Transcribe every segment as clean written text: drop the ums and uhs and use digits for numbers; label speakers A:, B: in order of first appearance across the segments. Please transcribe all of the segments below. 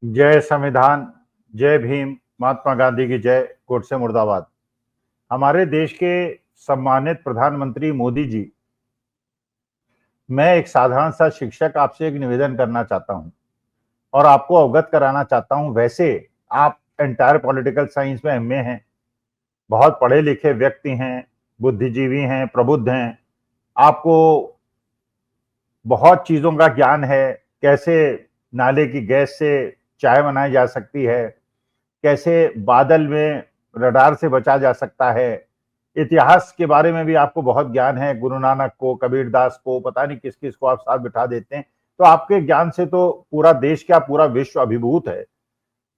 A: जय संविधान, जय भीम, महात्मा गांधी की जय, कोट से मुर्दाबाद। हमारे देश के सम्मानित प्रधानमंत्री मोदी जी, मैं एक साधारण सा शिक्षक आपसे एक निवेदन करना चाहता हूं और आपको अवगत कराना चाहता हूं। वैसे आप एंटायर पॉलिटिकल साइंस में एमए हैं, बहुत पढ़े लिखे व्यक्ति हैं, बुद्धिजीवी हैं, प्रबुद्ध हैं, आपको बहुत चीजों का ज्ञान है। कैसे नाले की गैस से चाय बनाई जा सकती है, कैसे बादल में रडार से बचा जा सकता है, इतिहास के बारे में भी आपको बहुत ज्ञान है। गुरु नानक को, कबीरदास को, पता नहीं किस किस को आप साथ बिठा देते हैं। तो आपके ज्ञान से तो पूरा देश क्या पूरा विश्व अभिभूत है।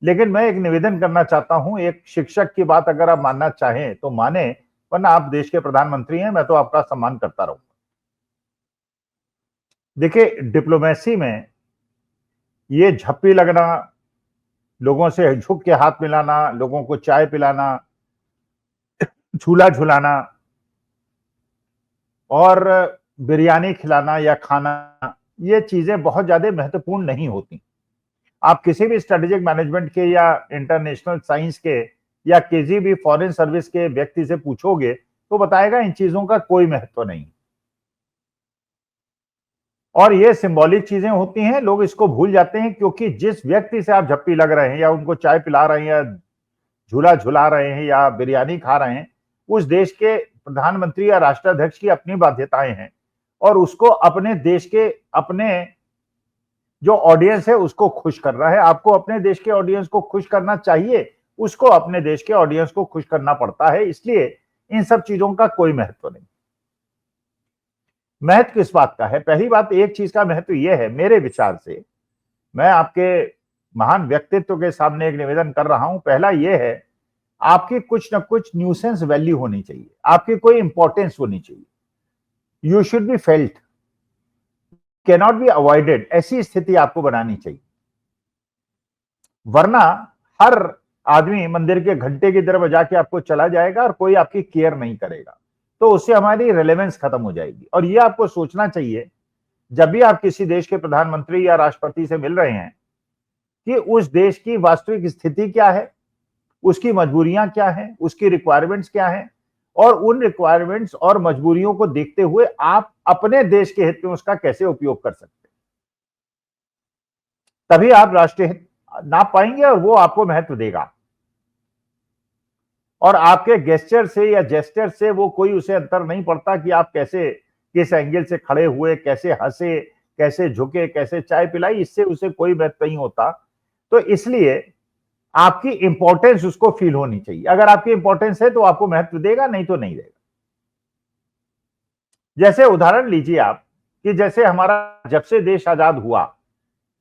A: लेकिन मैं एक निवेदन करना चाहता हूं, एक शिक्षक की बात अगर आप मानना चाहें तो माने, वरना आप देश के प्रधानमंत्री हैं, मैं तो आपका सम्मान करता रहूंगा। देखिए, डिप्लोमेसी में ये झप्पी लगना, लोगों से झुक के हाथ मिलाना, लोगों को चाय पिलाना, झूला झुलाना और बिरयानी खिलाना या खाना, ये चीजें बहुत ज्यादा महत्वपूर्ण नहीं होती। आप किसी भी स्ट्रेटेजिक मैनेजमेंट के या इंटरनेशनल साइंस के या किसी भी फॉरेन सर्विस के व्यक्ति से पूछोगे तो बताएगा इन चीजों का कोई महत्व नहीं। और ये सिंबॉलिक चीजें होती हैं, लोग इसको भूल जाते हैं, क्योंकि जिस व्यक्ति से आप झप्पी लग रहे हैं या उनको चाय पिला रहे हैं या झूला झुला रहे हैं या बिरयानी खा रहे हैं, उस देश के प्रधानमंत्री या राष्ट्राध्यक्ष की अपनी बाध्यताएं हैं और उसको अपने देश के अपने जो ऑडियंस है उसको खुश कर रहा है। आपको अपने देश के ऑडियंस को खुश करना चाहिए, उसको अपने देश के ऑडियंस को खुश करना पड़ता है। इसलिए इन सब चीजों का कोई महत्व नहीं। महत्व किस बात का है? पहली बात, एक चीज का महत्व यह है, मेरे विचार से, मैं आपके महान व्यक्तित्व के सामने एक निवेदन कर रहा हूं। पहला यह है, आपकी कुछ ना कुछ न्यूसेंस वैल्यू होनी चाहिए, आपकी कोई इंपॉर्टेंस होनी चाहिए। You should be felt, cannot be avoided. ऐसी स्थिति आपको बनानी चाहिए, वरना हर आदमी मंदिर के घंटे की तरह बजा के आपको चला जाएगा और कोई आपकी केयर नहीं करेगा, तो उससे हमारी रेलेवेंस खत्म हो जाएगी। और ये आपको सोचना चाहिए जब भी आप किसी देश के प्रधानमंत्री या राष्ट्रपति से मिल रहे हैं कि उस देश की वास्तविक स्थिति क्या है, उसकी मजबूरियां क्या हैं, उसकी रिक्वायरमेंट्स क्या हैं, और उन रिक्वायरमेंट्स और मजबूरियों को देखते हुए आप अपने देश के हित में उसका कैसे उपयोग कर सकते हैं। तभी आप राष्ट्रीय हित नाप पाएंगे और वो आपको महत्व देगा। और आपके गेस्चर से या जेस्टर से वो कोई उसे अंतर नहीं पड़ता कि आप कैसे, किस एंगल से खड़े हुए, कैसे हंसे, कैसे झुके, कैसे चाय पिलाई, इससे उसे कोई महत्व नहीं होता। तो इसलिए आपकी इंपॉर्टेंस उसको फील होनी चाहिए। अगर आपकी इंपॉर्टेंस है तो आपको महत्व देगा, नहीं तो नहीं देगा। जैसे उदाहरण लीजिए आप, कि जैसे हमारा जब से देश आजाद हुआ,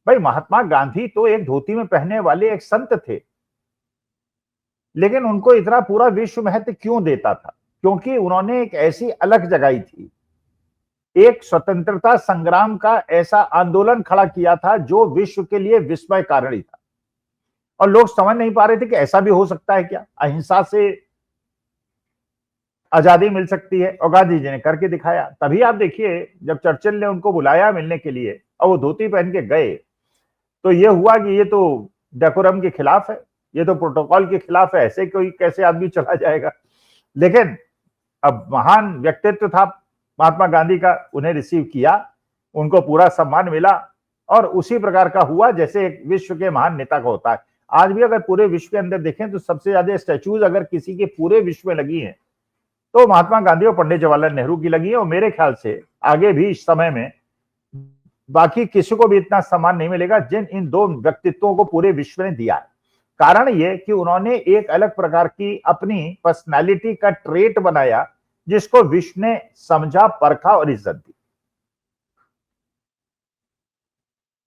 A: भाई महात्मा गांधी तो एक धोती में पहनने वाले एक संत थे, लेकिन उनको इतना पूरा विश्व महत्व क्यों देता था? क्योंकि उन्होंने एक ऐसी अलग जगाई थी, एक स्वतंत्रता संग्राम का ऐसा आंदोलन खड़ा किया था जो विश्व के लिए विस्मय कारणी था। और लोग समझ नहीं पा रहे थे कि ऐसा भी हो सकता है क्या, अहिंसा से आजादी मिल सकती है, और गांधी जी ने करके दिखाया। तभी आप देखिए, जब चर्चिल ने उनको बुलाया मिलने के लिए और वो धोती पहन के गए, तो ये हुआ कि ये तो डेकोरम के खिलाफ है, ये तो प्रोटोकॉल के खिलाफ है, ऐसे कोई कैसे आदमी चला जाएगा। लेकिन अब महान व्यक्तित्व था महात्मा गांधी का, उन्हें रिसीव किया, उनको पूरा सम्मान मिला, और उसी प्रकार का हुआ जैसे एक विश्व के महान नेता का होता है। आज भी अगर पूरे विश्व के अंदर देखें तो सबसे ज्यादा स्टैच्यूज अगर किसी के पूरे विश्व में लगी हैं तो महात्मा गांधी और पंडित जवाहरलाल नेहरू की लगी है। और मेरे ख्याल से आगे भी इस समय में बाकी किसी को भी इतना सम्मान नहीं मिलेगा जिन इन दो व्यक्तित्वों को पूरे विश्व ने दिया है। कारण ये कि उन्होंने एक अलग प्रकार की अपनी पर्सनालिटी का ट्रेट बनाया जिसको विश्व ने समझा, परखा और इज्जत दी।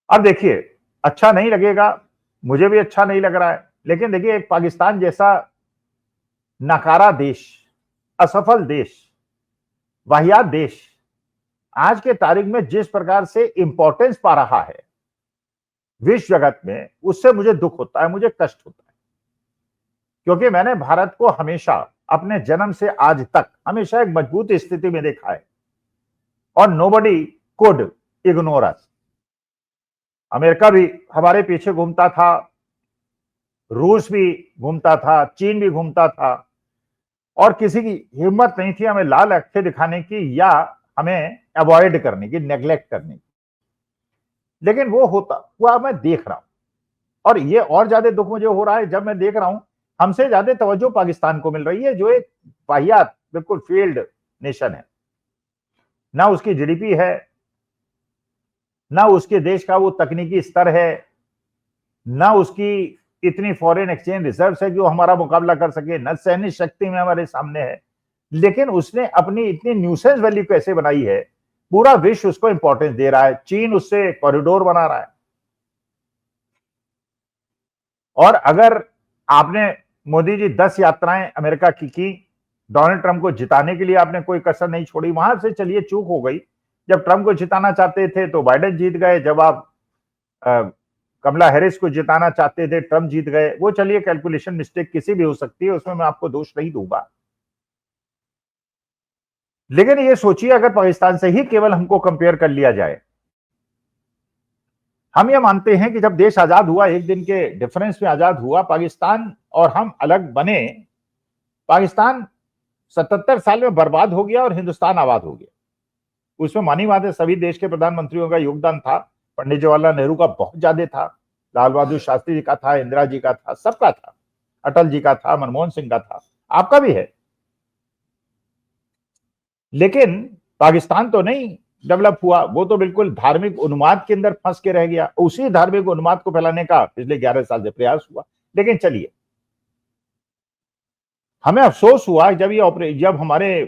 A: अब देखिए, अच्छा नहीं लगेगा, मुझे भी अच्छा नहीं लग रहा है, लेकिन देखिए, एक पाकिस्तान जैसा नकारा देश, असफल देश, वाहियात देश आज के तारीख में जिस प्रकार से इंपॉर्टेंस पा रहा है विश्व जगत में, उससे मुझे दुख होता है, मुझे कष्ट होता है। क्योंकि मैंने भारत को हमेशा अपने जन्म से आज तक हमेशा एक मजबूत स्थिति में देखा है और nobody could ignore us. America भी हमारे पीछे घूमता था, रूस भी घूमता था, चीन भी घूमता था, और किसी की हिम्मत नहीं थी हमें लाल आंखें दिखाने की या हमें अवॉइड करने की, नेग्लेक्ट करने की। लेकिन वो होता हुआ मैं देख रहा हूं, और ये और ज्यादा दुख मुझे हो रहा है जब मैं देख रहा हूं हमसे ज्यादा तवज्जो पाकिस्तान को मिल रही है, जो एक वाहियात बिल्कुल फील्ड नेशन है। ना उसकी जीडीपी है, ना उसके देश का वो तकनीकी स्तर है, ना उसकी इतनी फॉरेन एक्सचेंज रिजर्व है जो हमारा मुकाबला कर सके, न सैन्य शक्ति में हमारे सामने है। लेकिन उसने अपनी इतनी न्यूसेंस वैल्यू कैसे बनाई है, पूरा विश्व उसको इंपॉर्टेंस दे रहा है, चीन उससे कॉरिडोर बना रहा है। और अगर आपने मोदी जी 10 यात्राएं अमेरिका की, डोनाल्ड ट्रंप को जिताने के लिए आपने कोई कसर नहीं छोड़ी, वहां से चलिए चूक हो गई, जब ट्रंप को जिताना चाहते थे तो बाइडेन जीत गए, जब आप कमला हैरिस को जिताना चाहते थे ट्रंप जीत गए। वो चलिए कैलकुलेशन मिस्टेक किसी भी हो सकती है, उसमें मैं आपको दोष नहीं दूंगा। लेकिन ये सोचिए अगर पाकिस्तान से ही केवल हमको कंपेयर कर लिया जाए, हम ये मानते हैं कि जब देश आजाद हुआ, एक दिन के डिफरेंस में आजाद हुआ पाकिस्तान और हम अलग बने, पाकिस्तान 77 साल में बर्बाद हो गया और हिंदुस्तान आबाद हो गया। उसमें मानी बात है सभी देश के प्रधानमंत्रियों का योगदान था, पंडित जवाहरलाल नेहरू का बहुत ज्यादा था, लाल बहादुर शास्त्री जी का था, इंदिरा जी का था, सबका था, अटल जी का था, मनमोहन सिंह का था, आपका भी है। लेकिन पाकिस्तान तो नहीं डेवलप हुआ, वो तो बिल्कुल धार्मिक उन्माद के अंदर फंस के रह गया। उसी धार्मिक उन्माद को फैलाने का पिछले 11 साल से प्रयास हुआ। लेकिन चलिए, हमें अफसोस हुआ जब हमारे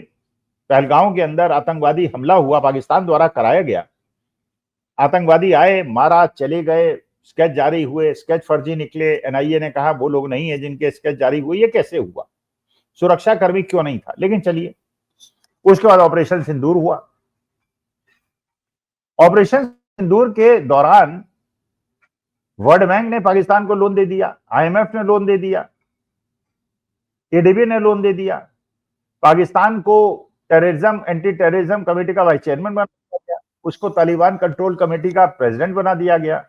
A: पहलगांव के अंदर आतंकवादी हमला हुआ, पाकिस्तान द्वारा कराया गया। आतंकवादी आए, मारा, चले गए, स्केच जारी हुए, स्केच फर्जी निकले, एनआईए ने कहा वो लोग नहीं है जिनके स्केच जारी हुए। ये कैसे हुआ? सुरक्षा कर्मी क्यों नहीं था? लेकिन चलिए, उसके बाद ऑपरेशन सिंदूर हुआ। ऑपरेशन सिंदूर के दौरान वर्ल्ड बैंक ने पाकिस्तान को लोन दे दिया, आईएमएफ ने लोन दे दिया, एडीबी ने लोन दे दिया, पाकिस्तान को टेररिज्म एंटी टेररिज्म कमेटी का वाइस चेयरमैन बना दिया गया, उसको तालिबान कंट्रोल कमेटी का प्रेसिडेंट बना दिया गया,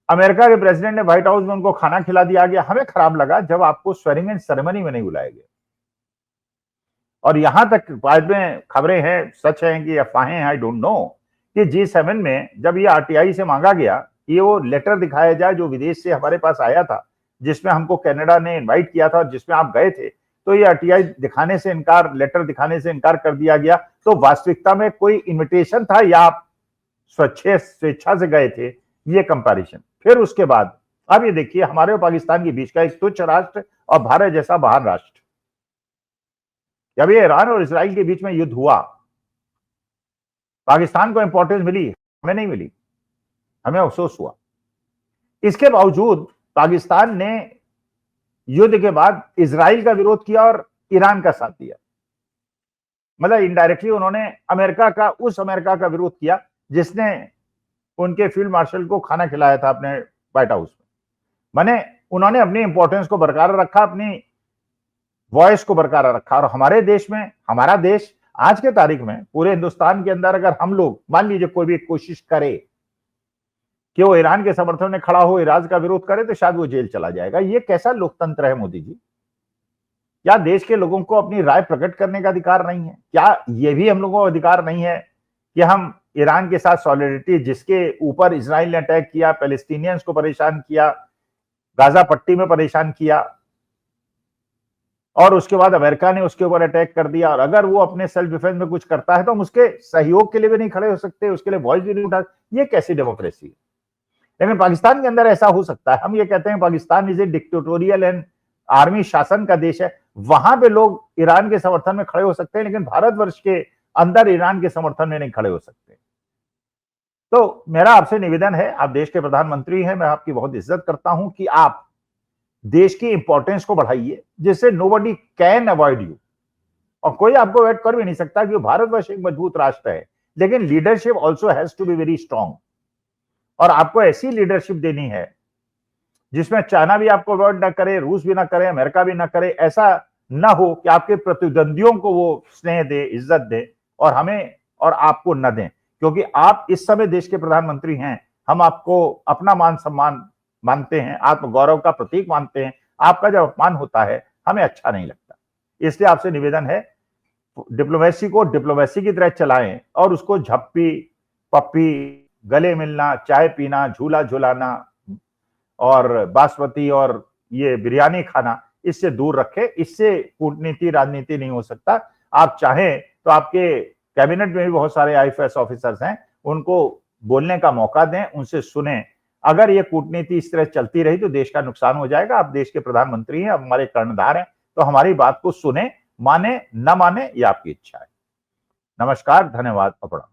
A: अमेरिका के प्रेसिडेंट ने व्हाइट हाउस में उनको खाना खिला दिया गया। हमें खराब लगा जब आपको स्वेरिंग इन सेरेमनी में नहीं बुलाया गया। और यहां तक बाद में खबरें हैं, सच है कि अफवाहें हैं, आई डोंट नो, कि G7 में जब ये आरटीआई से मांगा गया कि वो लेटर दिखाया जाए जो विदेश से हमारे पास आया था, जिसमें हमको कनाडा ने इनवाइट किया था और जिसमें आप गए थे, तो ये आरटीआई दिखाने से इनकार, लेटर दिखाने से इनकार कर दिया गया। तो वास्तविकता में कोई इन्विटेशन था या आप स्वेच्छा से गए थे, ये कंपैरिजन। फिर उसके बाद अब ये देखिए, हमारे और पाकिस्तान के बीच का एक तुच्छ राष्ट्र और भारत जैसा महान राष्ट्र, जब ये ईरान और इसराइल के बीच में युद्ध हुआ, पाकिस्तान को इंपॉर्टेंस मिली, हमें नहीं मिली, हमें अफसोस हुआ। इसके बावजूद पाकिस्तान ने युद्ध के बाद इजराइल का विरोध किया और ईरान का साथ दिया। मतलब इनडायरेक्टली उन्होंने उस अमेरिका का विरोध किया जिसने उनके फील्ड मार्शल को खाना खिलाया था अपने व्हाइट हाउस में। माने उन्होंने अपनी इंपॉर्टेंस को बरकरार रखा, अपनी वॉइस को बरकरार रखा। और हमारे देश में, हमारा देश आज के तारीख में पूरे हिंदुस्तान के अंदर अगर हम लोग मान लीजिए कोई भी कोशिश करे कि वो ईरान के समर्थन में खड़ा हो, ईरान का विरोध करे, तो शायद वो जेल चला जाएगा। ये कैसा लोकतंत्र है मोदी जी? क्या देश के लोगों को अपनी राय प्रकट करने का अधिकार नहीं है? क्या ये भी हम लोगों को अधिकार नहीं है कि हम ईरान के साथ सॉलिडरिटी, जिसके ऊपर इजराइल ने अटैक किया, पैलेस्टीनियंस को परेशान किया, गाजा पट्टी में परेशान किया, और उसके बाद अमेरिका ने उसके ऊपर अटैक कर दिया, और अगर वो अपने सेल्फ डिफेंस में कुछ करता है तो हम उसके सहयोग के लिए भी नहीं खड़े हो सकते, उसके लिए वॉइस भी नहीं उठा। ये कैसी डेमोक्रेसी है? लेकिन पाकिस्तान के अंदर ऐसा हो सकता है। हम ये कहते हैं Pakistan is a dictatorial and army शासन का देश है, वहां पे लोग ईरान के समर्थन में खड़े हो सकते हैं, लेकिन भारतवर्ष के अंदर ईरान के समर्थन में नहीं खड़े हो सकते। तो मेरा आपसे निवेदन है, आप देश के प्रधानमंत्री हैं, मैं आपकी बहुत इज्जत करता हूं, कि आप देश की इंपॉर्टेंस को बढ़ाइए, जिससे नोबडी कैन अवॉइड यू, और कोई आपको अवॉइड कर भी नहीं सकता, क्योंकि भारतवर्ष एक मजबूत राष्ट्र है। लेकिन leadership also has to be very strong, और आपको ऐसी लीडरशिप देनी है जिसमें चाइना भी आपको अवॉइड ना करे, रूस भी ना करे, अमेरिका भी ना करे। ऐसा ना हो कि आपके प्रतिद्वंदियों को वो स्नेह दे, इज्जत दे, और हमें और आपको न दें, क्योंकि आप इस समय देश के प्रधानमंत्री हैं। हम आपको अपना मान सम्मान मानते हैं, आत्मगौरव का प्रतीक मानते हैं, आपका जब अपमान होता है हमें अच्छा नहीं लगता। इसलिए आपसे निवेदन है, डिप्लोमेसी को डिप्लोमेसी की तरह चलाएं और उसको झप्पी पप्पी, गले मिलना, चाय पीना, झूला झुलाना और बासमती और ये बिरयानी खाना, इससे दूर रखें। इससे कूटनीति राजनीति नहीं हो सकता। आप चाहें तो आपके कैबिनेट में भी बहुत सारे आईएफएस ऑफिसर्स हैं, उनको बोलने का मौका दें, उनसे सुने। अगर ये कूटनीति इस तरह चलती रही तो देश का नुकसान हो जाएगा। आप देश के प्रधानमंत्री हैं, आप हमारे कर्णधार हैं, तो हमारी बात को सुने, माने न माने ये आपकी इच्छा है। नमस्कार, धन्यवाद, प्रणाम।